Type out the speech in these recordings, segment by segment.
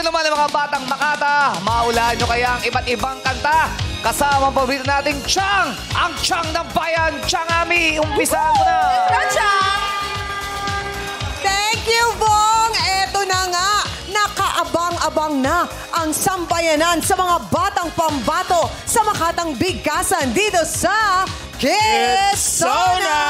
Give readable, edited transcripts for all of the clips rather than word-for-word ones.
naman ang mga batang Makata, maulaan nyo kaya ang iba't ibang kanta. Kasama ang paborito nating Chang, ang Chang ng bayan. Chang Ami, umpisahan mo na. Chang! Thank you, Bong! Eto na nga, nakaabang-abang na ang sambayanan sa mga batang pambato sa Makatang Bigkasan dito sa Quezona!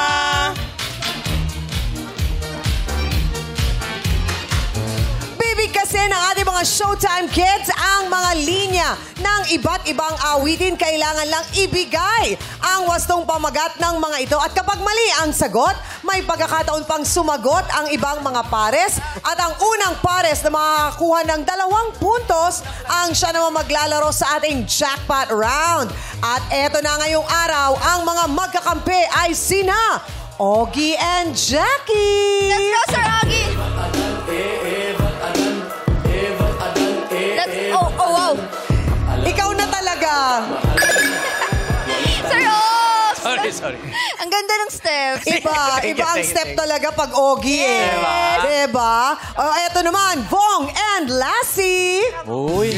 Bibigkasin ng ating mga Showtime Kids ang mga linya ng iba't ibang awitin. Kailangan lang ibigay ang wastong pamagat ng mga ito. At kapag mali ang sagot, may pagkakataon pang sumagot ang ibang mga pares. At ang unang pares na makakakuha ng 2 puntos ang siya naman maglalaro sa ating jackpot round. At eto na ngayong araw, ang mga magkakampi ay sina Ogie and Jackie. Let's go, Sir Ogie! Wow! Ikaw na talaga. Sir Ogie! Sorry. Ang ganda ng steps. Iba ang step talaga pag Ogie eh. Diba? O, eto naman, Bong and Lassie. Uy.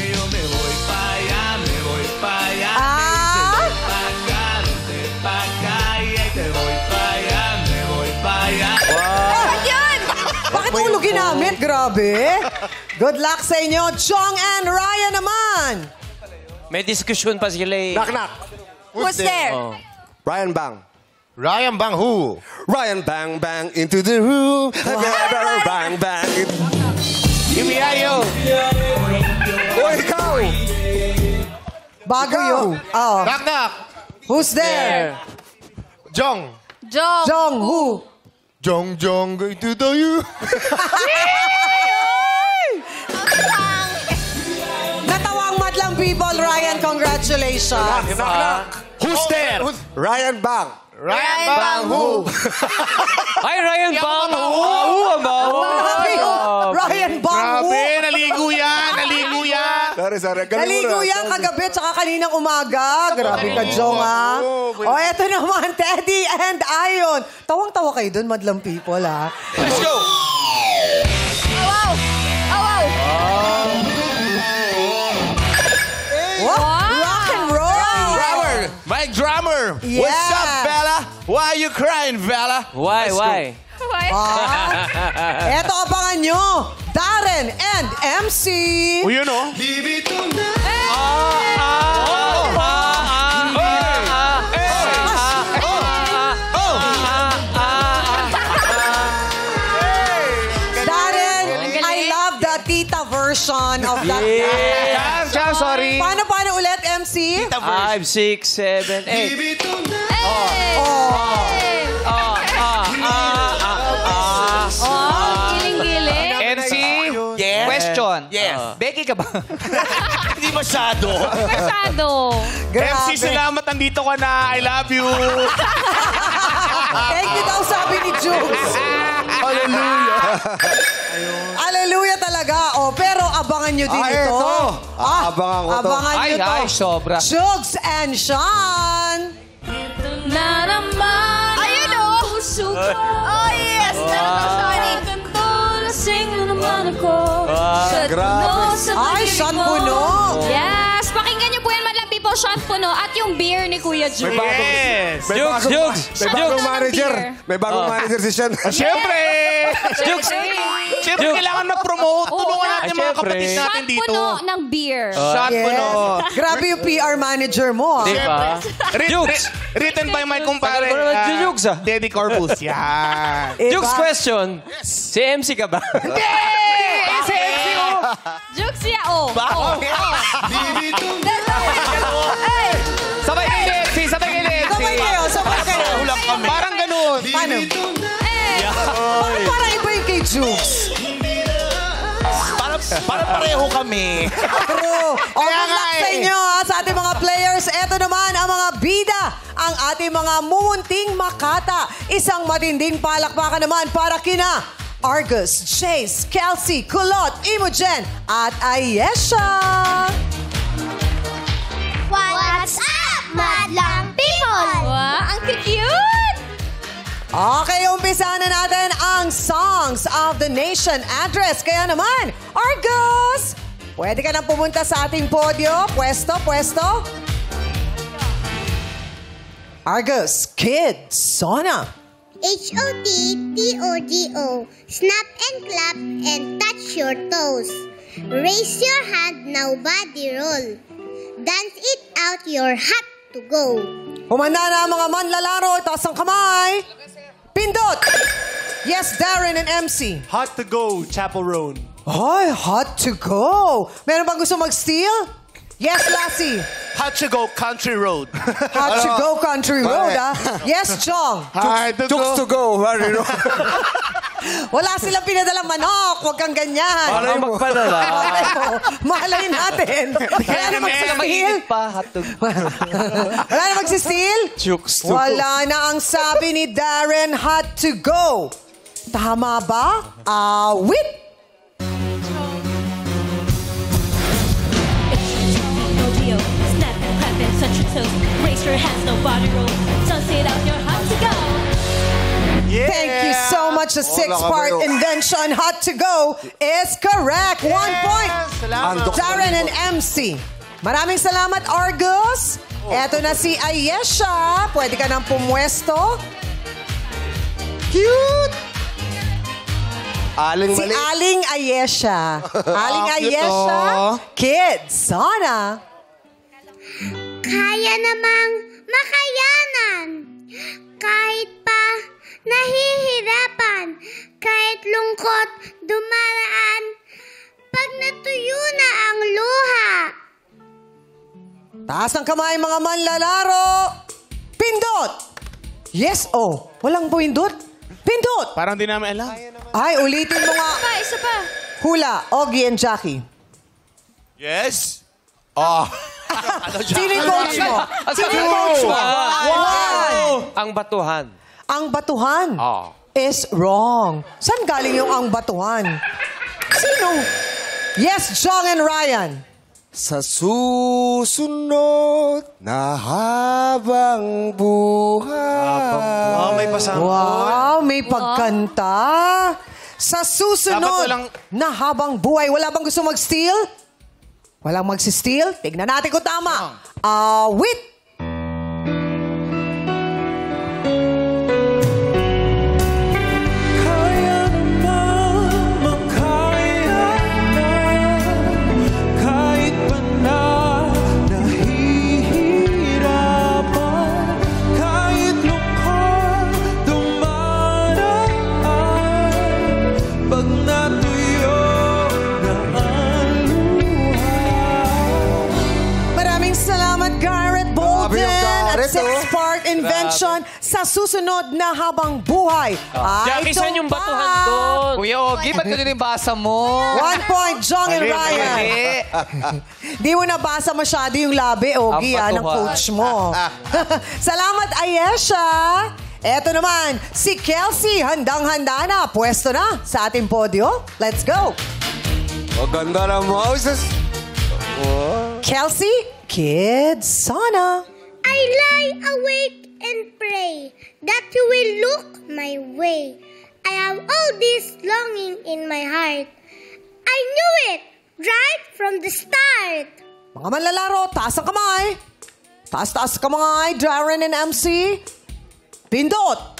Yun! Bakit ulo ginamit? Grabe. Good luck sa inyo. Chong and Ryan naman. May diskusyon pa sila eh. Knock. Who's there? Ryan Bang. Ryan Bang who? Ryan Bang Bang into the room. Bang Bang. Imiyayo. O ikaw. Bago yun. Oh. Knock. Who's there? Jong. Jong, who? Jong going to the you. Natawa ang madlang people, Ryan. Congratulations. Knock. Who's there? Ryan Bang. Ryan Bang who? Ay, Ryan Bang! Grabe yun. Ryan Bang, who? Grabe, naligo yan. Sorry. Naligo yan kagabi tsaka kaninang umaga. Grabe ka, Jong, ha? O, eto naman, Teddy and Ayon. Tawang-tawa kayo dun, madlang people, ha? Let's go. Wow! What? Rock and roll! Drummer. My drummer. Yeah. What's up, Bella? Why you crying, Bella? Why? Eto, abangan nyo. Darren and MC. O yun, oh. Darren, I love the tita version of that. Chang, sorry. Paano ulit, MC? 5, 6, 7, 8. Giling-giling. MC, question. Yes. Becky ka ba? Hindi masyado. Grabe. MC, salamat. Nandito ka na. I love you. Thank you daw, sabi ni Jules. Hallelujah talaga. Oh, pero abangan nyo din ito. Ito. Abangan ko to. Abangan nyo to. Ay, sobra. Jugs and Sean. Na naman. Ayun, oh! Oh, yes! Sorry. Grabe. Ay, Sean Puno. Yes! Pakinggan niyo po yan, madlang people, Sean Puno at yung beer ni Kuya Jules. Yes. May bagong manager. May bagong manager si Sean. Siyempre. Siyempre, kailangan mag-promote. Tulungan natin mga kapatid natin Sean dito. Puno ng beer. Shot Yes. Puno. Grabe yung PR manager mo. Ah. Diba? Written by my kumpare. Tagal ko naman Jukes, ah. Daddy Corpus. Yan. Diba? Jukes question. Si MC ka ba? Jokes siya, oh. Sabay kay Lexi. Sabay kayo. Ulang kami. Parang ganun. Paano? Parang iba yung kay Jugs. Parang pareho kami. True. O, good luck sa inyo ha, sa ating mga players. Ito naman ang mga bida, ang ating mga mumunting Makata. Isang matinding palakpakan naman para kina Argus, Chase, Kelsey, Kulot, Imogen, at Ayesha. What's up, madlang people? Wow, ang cute! Okay, umpisa na natin ang Songs of the Nation address. Kaya naman, Argus, Pwede ka nang pumunta sa ating podyo. Pwesto. Argus Kids Sona. HOTTOGO. Snap and clap and touch your toes. Raise your hand, now body roll. Dance it out, you're hot to go. Humanda na ang mga manlalaro. Taas ang kamay. Pindot. Yes, Darren and MC. Hot to go, Chapel Road. Ay, hot to go. Meron bang gusto mag-steal? Yes, Lassie. Hot to go, country road. Hot to go country road, ah. Yes, Chong. Hot to Chooks to go. Wala silang pinadalang manok. Huwag kang ganyan. Para magpadala. Mahalin natin. Wala na mag-steal. Wala na mag-steal. Chooks to go. Wala na ang sabi ni Darren, hot to go. Tama ba? Awit. No snap and clap and touch your toes. Raise your hands, no body roll. Dance it out, you're hot to go. Yeah. Thank you so much. The six-part invention, hot to go, is correct. 1 point. Salamat. Darren and MC. Maraming salamat, Argus. Eto na si Ayesha. Pwede ka nang pumwesto. Cute! Aling Si mali. Aling Ayesha. Aling Cute, Ayesha. oh. Kids, Sana. Kaya namang makayanan. Kahit pa nahihirapan. Kahit lungkot dumaraan. Pag natuyo na ang luha. Taas ng kamay, mga manlalaro. Pindot. Yes, oh. Walang pindot. Pindot. Parang di namin alam. Ay, ulitin mo nga. Isa pa. Hula, Ogie and Jackie. Yes. Sino yung coach mo? Sino yung coach mo? Ang batuhan. Ang batuhan is wrong. Saan galing yung ang batuhan? Sino? Yes, Jong and Ryan. Sa susunod na habang buhay. May pasama. Wow, may pagkanta. Sa susunod Dapat walang- na habang buhay. Wala bang gusto mag-steal? Walang mag-steal? Tignan natin kung tama. Awit. Six-part invention sa susunod na habang buhay. Jackie, saan yung batuhan doon? Kuya Ogie, ba't ganun yung basa mo? 1 point, Jong and Ryan. Di mo nabasa masyado yung labi, Ogie, Ang ng batuhan. coach mo. Salamat, Ayesha. Eto naman, si Kelsey, handang-handa na. Pwesto na sa ating podyo. Let's go. Maganda na Moses. Kelsey, Kids Sana. I lie awake and pray that you will look my way. I have all this longing in my heart. I knew it right from the start. Mga manlalaro, taas ang kamay. Taas-taas kamay, Darren and MC. Pindot.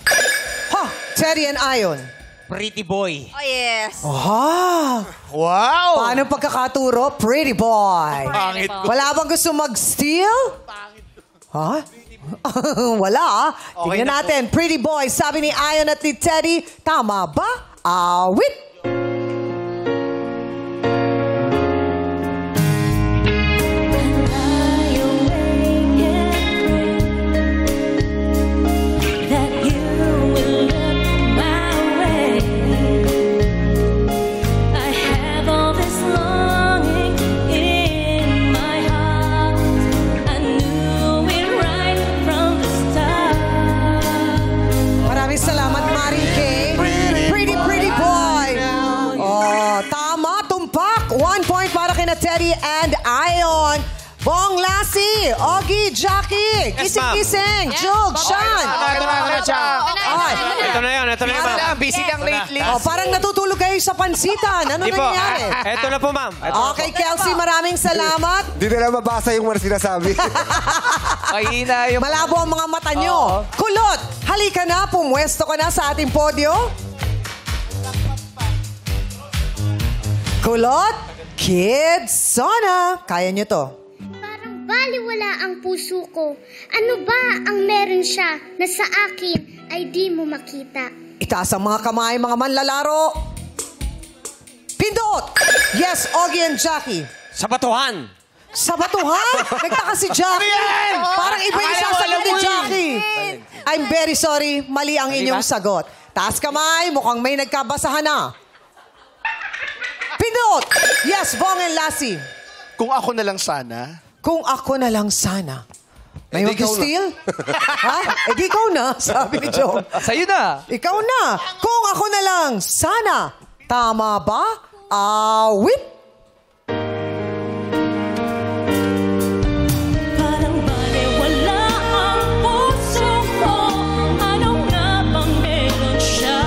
Ha, Teddy and Ion. Pretty boy. Oh, yes. Ah, Wow! paano pagkakaturo? Pretty boy. Pangit. Wala bang gusto mag-steal? Ha? Wala, ah. Tingnan natin. Pretty boy, sabi ni Ion at ni Teddy. Tama ba? Awit. That you will look my way. I have all this longing in my heart. I knew it right from the start. Maraming salamat, Maring Kay. Pretty boy. Oh, tama, tumpak. 1 point para kina Teddy and Ion. Bong Lassie, Ogie, Jackie, Kising-kising, Jug, Sean. Ito na, Chang. Ito na yan. Busy lang lately. Oh, parang natutulog kayo sa pansitan. Ano Hindi po. nangyari? Ito na po, ma'am. Ito na po. Okay, Kelsey, maraming salamat. Di nila mabasa yung mga sinasabi. Mahina yung... Malabo ang mga mata nyo. Kulot, halika na, pumwesto ka na sa ating podyo. Kulot, Kids Sona. Kaya nyo to. Parang baliwala ang puso ko. Ano ba ang meron siya na sa akin ay di mo makita? Itaas ang mga kamay, mga manlalaro. Pindot! Yes, Ogie and Jackie. Sa batuhan. Sa batuhan? Nagtaka si Jackie. Parang iba yung sasagot ni Jackie. I'm very sorry. Mali ang inyong sagot. Taas kamay, mukhang may nagkabasahan na. Pindot! Yes, Bong and Lassie. Kung ako na lang sana. Kung ako na lang sana. May Eh, di ikaw mag-steal? Ha? Eh di ikaw na, sabi ni Joe. Sa'yo na. Ikaw na. Kung ako na lang sana. Tama ba? Awit. Parang baliwala ang puso ko. Ano nga bang meron siya?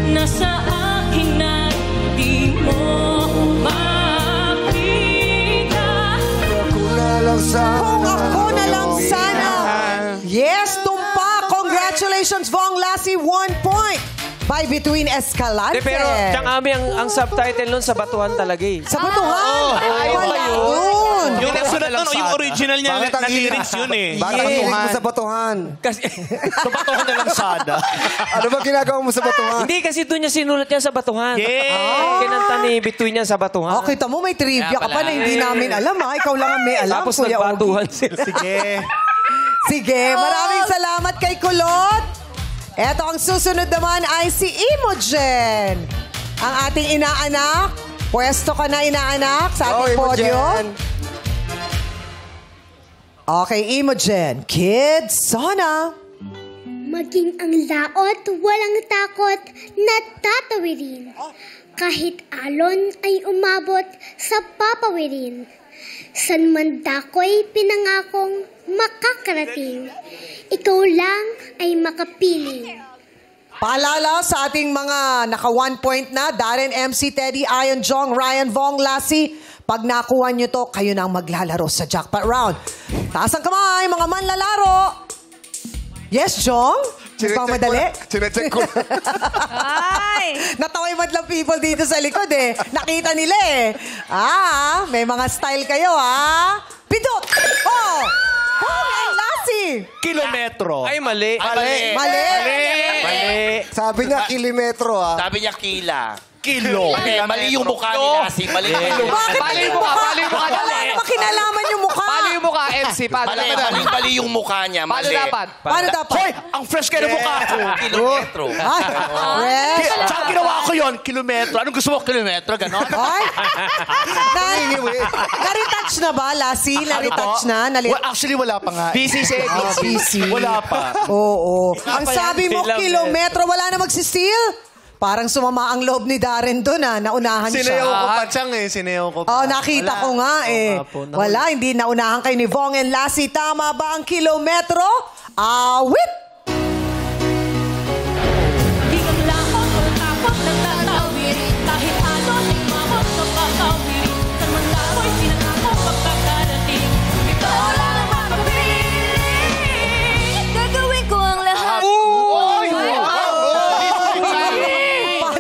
Nasa akin na di mo makita. Kung ako na lang sana. Yes, tumpa. Congratulations, Vong Lassie. 1 point. By Between Escalante. Pero, Chang Ami, ang subtitle nun sa batuhan talaga eh. Sa batuhan. Ayun Wala ba yun? yun. Yung nagsulat nun, yung original niya Bakit ang na lyrics yun eh. Bakit ang hilig mo sa batuhan? Kasi, So, bato ko na lang sana. Ano ba ginagawa mo sa batuhan? hindi, kasi doon niya sinulat niya sa batuhan. Yeah. Kinanta ni Between niya sa batuhan. Oh, kita mo, may trivia ka pa na hindi namin alam, ha? Ikaw lang ang may alam, Tapos Kuya Ogie. nagbatuhan sila. Sige. Sige, maraming salamat kay Kulot. Eto ang susunod naman ay si Imogen. Ang ating inaanak. Pwesto ka na inaanak sa ating podyo. Okay, Imogen. Kids, Sona. Maging ang laot, walang takot, natatawirin. Kahit alon ay umabot sa papawirin. San man dako'y pinangakong makakarating. Ikaw lang ay makapiling. Paalala sa ating mga naka 1 point na, Darren, MC, Teddy, Ion, Jong, Ryan, Vong, Lassie. Pag nakuha nyo to, kayo na ang maglalaro sa jackpot round. Taas ang kamay, mga manlalaro. Yes, Jong? Madali? Chinecheck ko. Natawa yung madlang people dito sa likod eh. Nakita nila eh. May mga style kayo Pindot! Oh! Vong and Lassie! Kilometro. Ay, mali. Mali. Mali! Sabi niya, kilometro Sabi niya kila. Kilo. Mali yung mukha ni Lassie. Mali yung kilo. Bakit Pali yung mukha, pali yung mukha. Wala naman kinalaman yung mukha. Pali yung mukha, MC. Paano Mali, dapat? mali yung mukha niya. Paano Mali. dapat? Paano dapat? Hoy, ang fresh kayo ng mukha ko. Kilometro. Ay, fresh. Tsaka ginawa ko yun, kilometro. Anong gusto mo, kilometro? Ganon? Ay! Na-retouch na ba, Lassie? Na-retouch na? Well, actually, wala pa nga. Busy siya. Busy. Wala pa. Oo. Ang sabi mo, Kilometro. kilometro, wala na magsisteal? Parang sumama ang loob ni Darren doon naunahan Sineyaw ko siya. pa, Chang eh. Sineyaw ko pa. Oh, nakita ko nga eh. Wala, hindi naunahan kayo ni Vong and Lassie. Tama ba ang kilometro? Awit! Di kang lakot o takot nagtatawid. Kahit ano ay umabot sa papawid. San man ako'y pinangako pagkakarating. Ikaw lang ang makapiling. Gagawin ko ang lahat.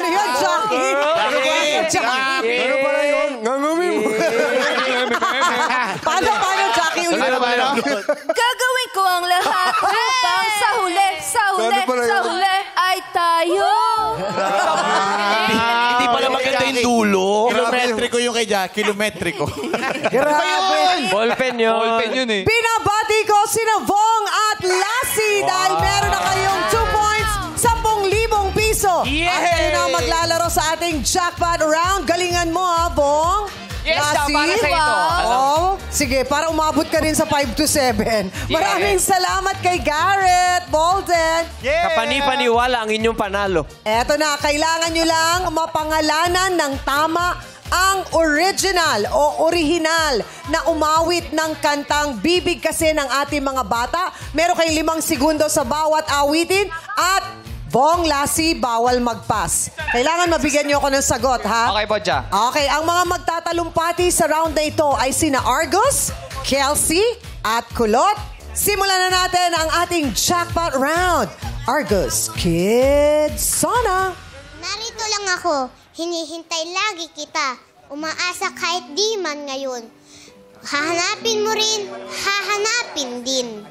Paano yun, Jackie? Ano pala yun? Ngangumi mo. Paano, Jackie? Ulit. Gagawin ko ang lahat upang sa huli Ano pala yun? ay tayo. Hindi pala maganda yung dulo. Kilometriko yung kay Jack. Kilometriko. Grabe. Ballpen yun. Ballpen yun eh. Binabati ko sina Vong at Lassie dahil meron na kayong 2 points, 10,000 piso. At kayo na ang maglalaro sa ating jackpot round. Galingan mo Vong. Yes, Lassie. para sa ito. Oh, sige, para umabot ka rin sa 5 to 7. Maraming salamat kay Garrett Bolden. Kapani-paniwala ang inyong panalo. Eto na, kailangan nyo lang mapangalanan ng tama ang original o original na umawit ng kantang Bibig Kasi ng ating mga bata. Meron kayong 5 segundo sa bawat awitin at Bong Lassie, bawal magpas. Kailangan mabigyan niyo ako ng sagot, ha? Okay, Bodja. Okay, ang mga magtatalumpati sa round na ito ay sina Argos, Kelsey, at Kulot. Simulan na natin ang ating jackpot round. Argos, Kids, Sana. Narito lang ako. Hinihintay lagi kita. Umaasa kahit di man ngayon. Hahanapin mo rin, hahanapin din.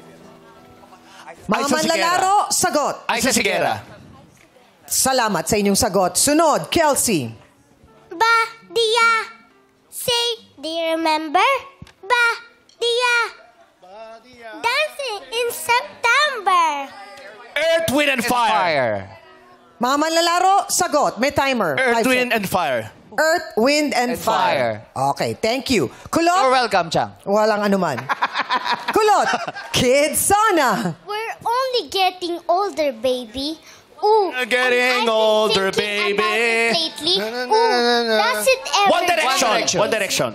Mga manlalaro, sagot. Ay, sa Sigera. Salamat sa inyong sagot. Sunod, Kelsey. Ba, Dia. Say, do you remember? Ba, Dia. Dancing in September. Earth, Wind, and Fire. Mga manlalaro, sagot. May timer. Earth, 5 Wind, seconds. and Fire. Earth, Wind, and Fire. Okay, thank you. Kulot. You're welcome, Chang. Walang anuman. Kulot. Kids, Sana. We're only getting older, baby. Ooh, Getting and I've been older, thinking baby. about it lately. Ooh, does it ever One Direction. Direction. One Direction.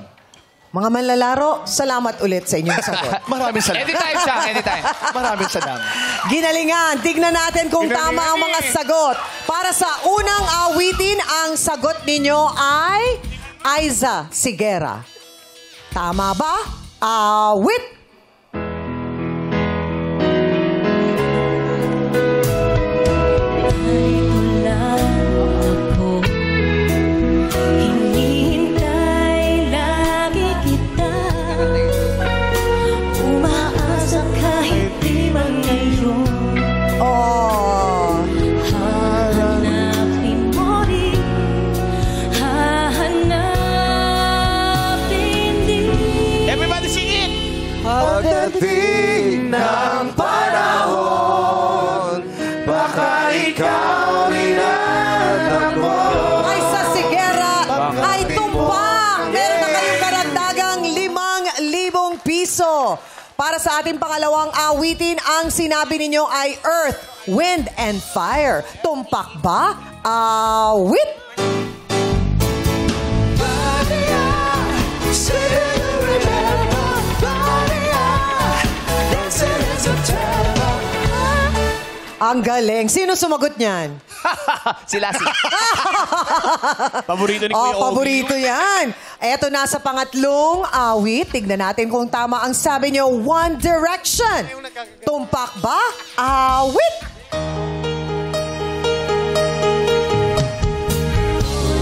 Mga manlalaro, salamat ulit sa inyong sagot. Maraming salamat. Anytime, Chang. Anytime. Maraming salamat. Ginalingan. Tignan natin kung tama ang mga sagot. Para sa unang awitin, ang sagot ninyo ay Aiza Sigera. Tama ba? Awit! Hinihintay lagi kita. Umaasa kahit di man ngayon. Oh. Hahanapin mo rin, hahanapin din. Everybody sing it! Pagdating ng panahon, baka ikaw rinatag mo. Aiza Sigera ay tumpak. Meron na kayong karagdagang 5,000 piso. Para sa ating pangalawang awitin, ang sinabi ninyo ay Earth, Wind, and Fire. Tumpak ba? Awit! Ang galing. Sino sumagot niyan? Si Lassie. Paborito ni Kuya Ogie. Paborito yan. Eto na sa pangatlong awit. Tignan natin kung tama ang sabi niyo. One Direction. Tumpak ba? Awit!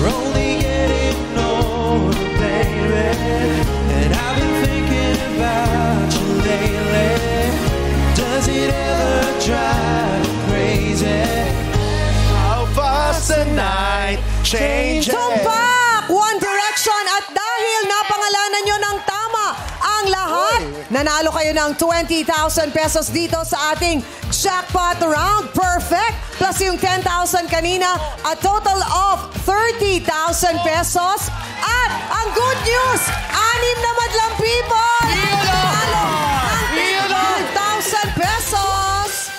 We're only getting older, baby. And I've been thinking about you lately. Does it ever drive you crazy? How fast the night changes. Tumpak! One Direction. At dahil napangalanan nyo ng tama ang lahat, nanalo kayo ng 20,000 pesos dito sa ating jackpot round. Perfect! Plus yung 10,000 kanina, a total of 30,000 pesos. At ang good news, 6 na madlang people! Nanalo ng 10,000 pesos!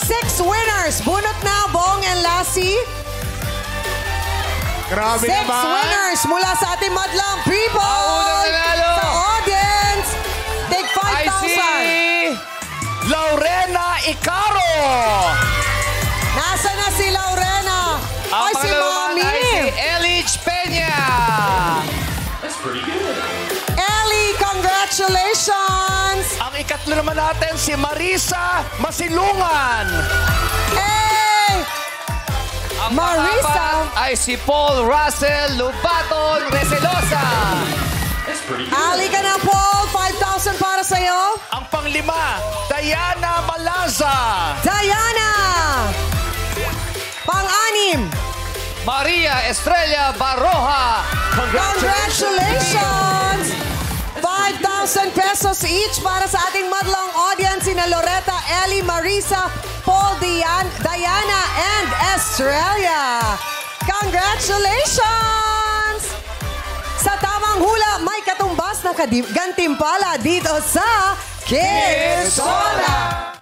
6 winners. Bunot na, Bong and Lassie. Grabe 6 winners mula sa ating madlang people. Unang nanalo. Sa audience, take I 5,000. see Lorena Icaro. Nasa na si Lorena? Ang Ay, si pangalawa Mami. ay si Elige Peña. Ellie, congratulations. Ang ikatlo naman natin si Marisa Masilungan. Hey! Ang Marisa. pangapat ay si Paul Russell Lubaton Recelosa. Ali ka na, Paul. 5,000 para sa'yo. Ang panglima, Diana Malaza. Diana. Pang-anim. Maria Estrella Barroja. Congratulations! 5,000 pesos each para sa ating madlang audience, sina Loretta, Ellie, Marisa, Paul, Diana, and Estrella. Congratulations! Sa tamang hula, may katumbas na gantimpala dito sa Kids Sola!